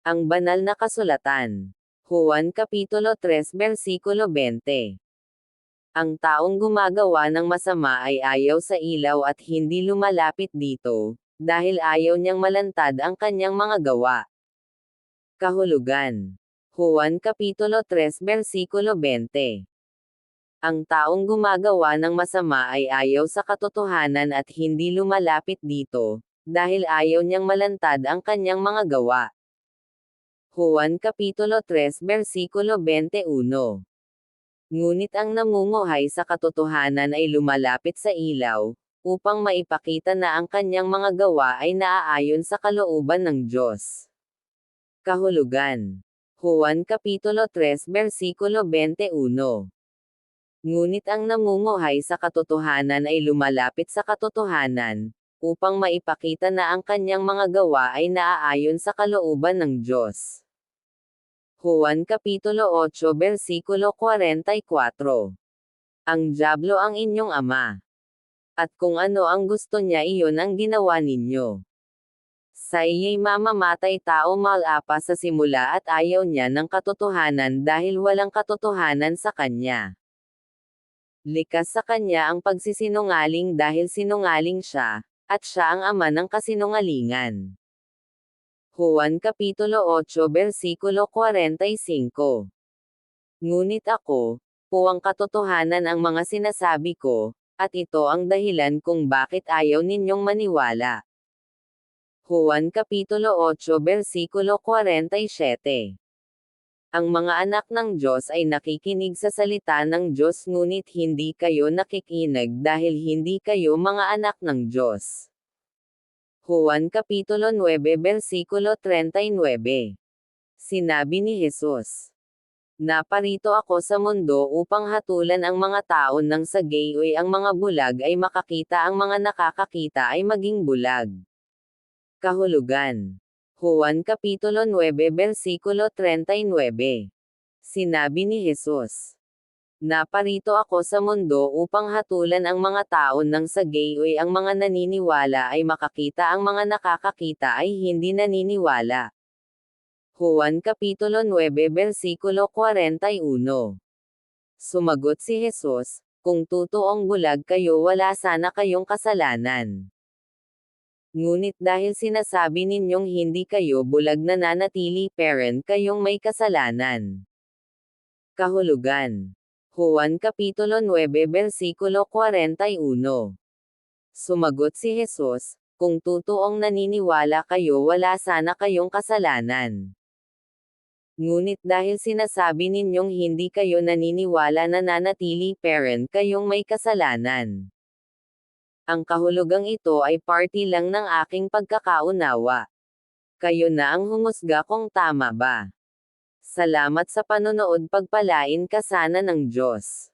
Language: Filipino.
Ang banal na kasulatan. Juan Kapitulo 3 Versikulo 20. Ang taong gumagawa ng masama ay ayaw sa ilaw at hindi lumalapit dito, dahil ayaw niyang malantad ang kanyang mga gawa. Kahulugan. Juan Kapitulo 3 Versikulo 20. Ang taong gumagawa ng masama ay ayaw sa katotohanan at hindi lumalapit dito, dahil ayaw niyang malantad ang kanyang mga gawa. Juan Kapitulo 3 Versikulo 21. Ngunit ang namumuhay sa katotohanan ay lumalapit sa ilaw, upang maipakita na ang kanyang mga gawa ay naaayon sa kalooban ng Diyos. Kahulugan. Juan Kapitulo 3 Versikulo 21. Ngunit ang namumuhay sa katotohanan ay lumalapit sa katotohanan, upang maipakita na ang kanyang mga gawa ay naaayon sa kalooban ng Diyos. Juan Kapitulo 8 Versikulo 44. Ang dyablo ang inyong ama. At kung ano ang gusto niya iyon ang ginawa ninyo. Sa iya'y mamamatay tao malapa sa simula at ayaw niya ng katotohanan dahil walang katotohanan sa kanya. Likas sa kanya ang pagsisinungaling dahil sinungaling siya, at siya ang ama ng kasinungalingan. Juan Kapitulo 8 Versikulo 45. Ngunit ako, po ang katotohanan ang mga sinasabi ko, at ito ang dahilan kung bakit ayaw ninyong maniwala. Juan Kapitulo 8 Versikulo 47. Ang mga anak ng Diyos ay nakikinig sa salita ng Diyos ngunit hindi kayo nakikinig dahil hindi kayo mga anak ng Diyos. Juan Kapitulo 9 Versikulo 39. Sinabi ni Jesus, naparito ako sa mundo upang hatulan ang mga tao nang sa gayoy ang mga bulag ay makakita ang mga nakakakita ay maging bulag. Kahulugan. Juan Kapitulo 9 Versikulo 39. Sinabi ni Jesus, naparito ako sa mundo upang hatulan ang mga tao nang sa gayoy ang mga naniniwala ay makakita ang mga nakakakita ay hindi naniniwala. Juan Kapitulo 9 Versikulo 41. Sumagot si Jesus, kung totoong bulag kayo wala sana kayong kasalanan. Ngunit dahil sinasabi ninyong hindi kayo bulag nananatili parent kayong may kasalanan. Kahulugan. Juan Kapitulo 9 Versikulo 41. Sumagot si Jesus, kung totoong naniniwala kayo wala sana kayong kasalanan. Ngunit dahil sinasabi ninyong hindi kayo naniniwala nananatili parent kayong may kasalanan. Ang kahulugang ito ay parte lang ng aking pagkakaunawa. Kayo na ang humusga kung tama ba. Salamat sa panonood, pagpalain ka sana ng Diyos.